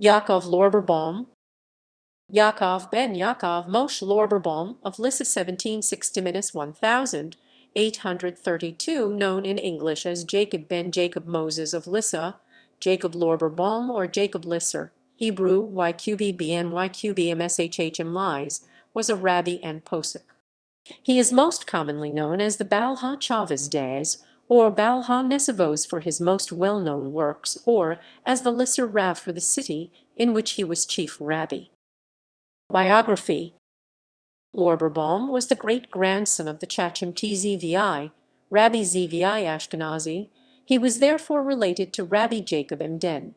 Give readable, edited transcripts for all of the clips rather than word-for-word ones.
Yaakov Lorberbaum, Yaakov ben Yaakov Moshe Lorberbaum of Lissa 1760–1832, known in English as Jacob ben Jacob Moses of Lissa, Jacob Lorberbaum or Jacob Lisser, Hebrew YQBBN Lies, was a rabbi and posek. He is most commonly known as the Baal HaChavas Da'as or Baal HaNesivos for his most well-known works, or as the Lissa Rav for the city in which he was chief rabbi. Biography. Lorberbaum was the great-grandson of the Chacham Tzvi, Rabbi Zvi Ashkenazi. He was therefore related to Rabbi Jacob Mden.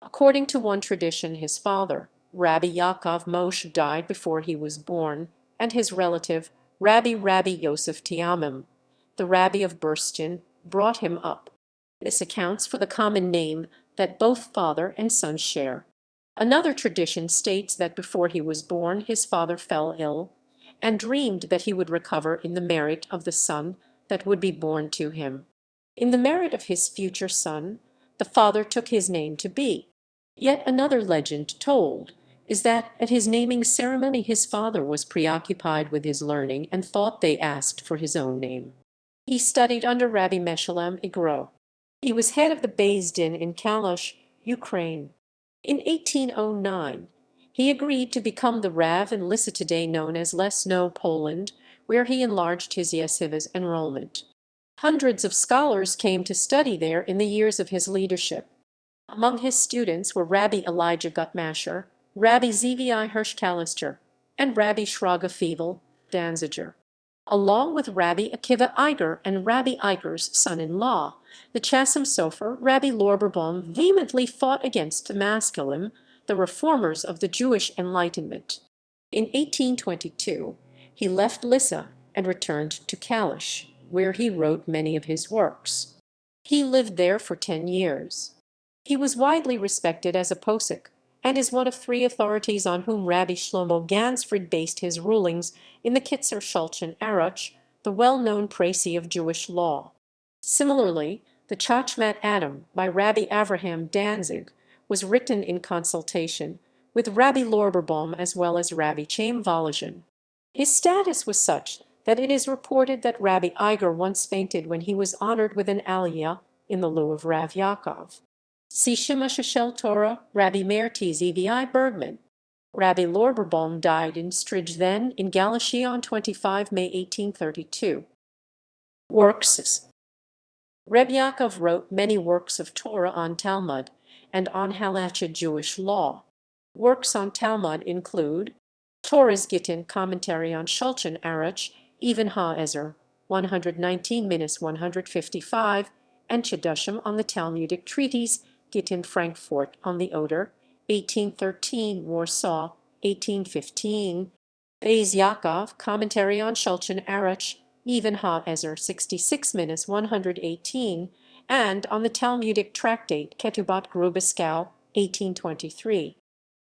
According to one tradition, his father, Rabbi Yaakov Moshe, died before he was born, and his relative, Rabbi Yosef Tiamim, the Rabbi of Burstin, brought him up. This accounts for the common name that both father and son share. Another tradition states that before he was born, his father fell ill and dreamed that he would recover in the merit of the son that would be born to him. In the merit of his future son, the father took his name to be. Yet another legend told is that at his naming ceremony his father was preoccupied with his learning and thought they asked for his own name. He studied under Rabbi Meshalem Igro. He was head of the Beis Din in Kalosh, Ukraine. In 1809, he agreed to become the Rav in Lissa, today known as Lesno, Poland, where he enlarged his yeshivas enrollment. Hundreds of scholars came to study there in the years of his leadership. Among his students were Rabbi Elijah Gutmasher, Rabbi Zvi Hirsch Kalister, and Rabbi Shraga Fievel, Danziger. Along with Rabbi Akiva Eiger and Rabbi Eiger's son-in-law, the Chasam Sofer, Rabbi Lorberbaum, vehemently fought against the Maskilim, the reformers of the Jewish Enlightenment. In 1822, he left Lissa and returned to Kalish, where he wrote many of his works. He lived there for 10 years. He was widely respected as a posek, and is one of 3 authorities on whom Rabbi Shlomo Gansfried based his rulings in the Kitzer Shulchan Aruch, the well-known précis of Jewish law. Similarly, the Chachmat Adam by Rabbi Avraham Danzig was written in consultation with Rabbi Lorberbaum as well as Rabbi Chaim Volozhin. His status was such that it is reported that Rabbi Eiger once fainted when he was honored with an aliyah in the lieu of Rav Yaakov. See Shema Sheshel Torah, Rabbi Meir Tzvi Bergman. Rabbi Lorberbaum died in Strij then in Galicia on 25 May 1832. Works. Reb Yaakov wrote many works of Torah on Talmud and on Halacha Jewish law. Works on Talmud include Torah's Gittin commentary on Shulchan Aruch, Even HaEzer, 119–155, and Chidushim on the Talmudic treatise Gittin Frankfurt on the Oder, 1813, Warsaw, 1815, Beis Yaakov commentary on Shulchan Aruch, Even HaEzer, 66–118, and on the Talmudic tractate Ketubat Grubiskow, 1823.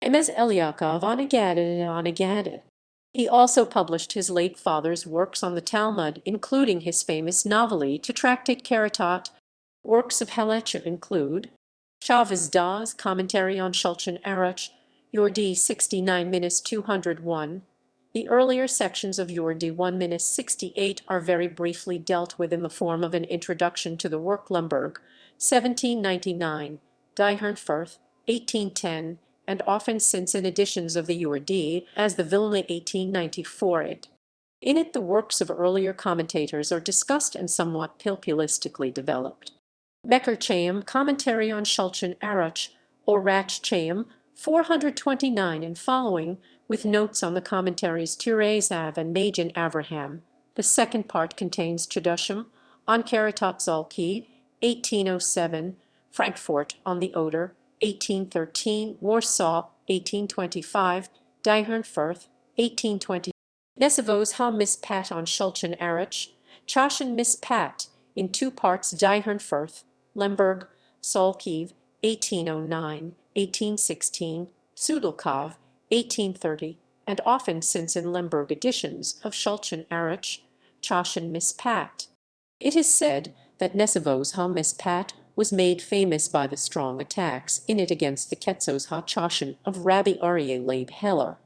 Emez Eliakov on Agadah. He also published his late father's works on the Talmud, including his famous novelty to tractate Keratot. Works of Halacha include HaChavas Da'as commentary on Shulchan Aruch, Yordi 69–201. The earlier sections of Yordi 1–68 are very briefly dealt with in the form of an introduction to the work. Lemberg, 1799, Dihernfurth, 1810, and often since in editions of the Yordi as the Vilna 1894 it. In it the works of earlier commentators are discussed and somewhat populistically developed. Mecher Chaim commentary on Shulchan Aruch, or Rach Chaim, 429 and following, with notes on the commentaries Tirei Zav and Magen Avraham. The second part contains Chidushim on Keratot Zalki, 1807, Frankfurt on the Oder, 1813, Warsaw, 1825, Dihernfurth, 1820. HaNesivos ha-Mispat on Shulchan Aruch, Chashan Mispat, in 2 parts. Dihernfurth, Lemberg, Solkiv, 1809, 1816, Sudolkov, 1830, and often since in Lemberg editions of Shulchan Aruch, Chashan Mispat. It is said that Nesivos ha-Mispat was made famous by the strong attacks in it against the Ketzos HaChashon of Rabbi Aryeh Leib Heller.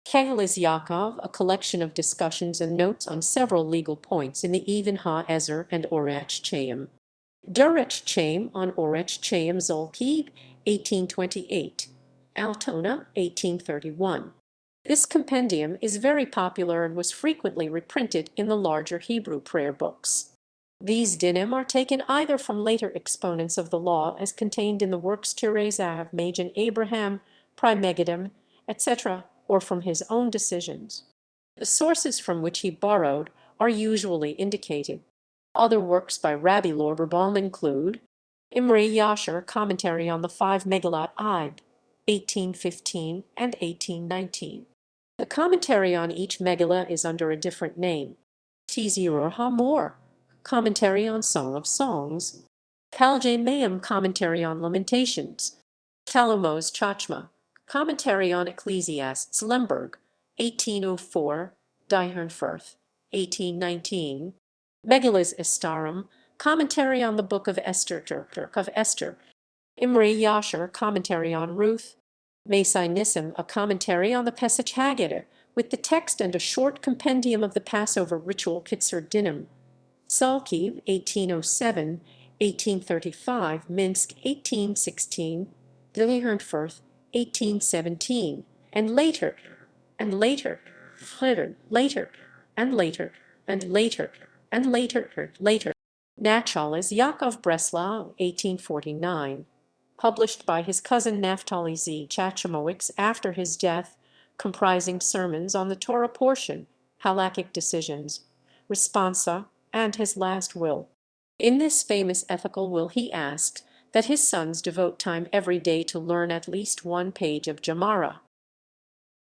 Kegel is Yaakov, a collection of discussions and notes on several legal points in the Even HaEzer and Orach Chaim. Durach Chaim on Orach Chaim Zolkib, 1828. Altona, 1831. This compendium is very popular and was frequently reprinted in the larger Hebrew prayer books. These dinim are taken either from later exponents of the law as contained in the works Tirei Zahav Magen Abraham, Primegadim, etc., or from his own decisions. The sources from which he borrowed are usually indicated. Other works by Rabbi Lorberbaum include Imre Yasher, Commentary on the Five Megillot Eib, 1815 and 1819. The commentary on each Megillah is under a different name. Tziror HaMor, Commentary on Song of Songs. Kaljei Mayim, Commentary on Lamentations. Talmos Chachma, Commentary on Ecclesiastes, Lemberg, 1804, Dihernfurth, 1819. Megillahs Estarim, Commentary on the Book of Esther, Turk of Esther. Imre Yasher, Commentary on Ruth. Mesai Nissim, a commentary on the Pesach Haggadah, with the text and a short compendium of the Passover ritual Kitzur Dinim. Salkiv, 1807, 1835, Minsk, 1816, Dillihernfurth, 1817, and later, and later, later, and later, and later, and later. Nachal is Yaakov Breslau, 1849, published by his cousin Naphtali Z. Chachimowicz after his death, comprising sermons on the Torah portion, halakhic decisions, responsa, and his last will. In this famous ethical will he asked that his sons devote time every day to learn at least one page of Gemara.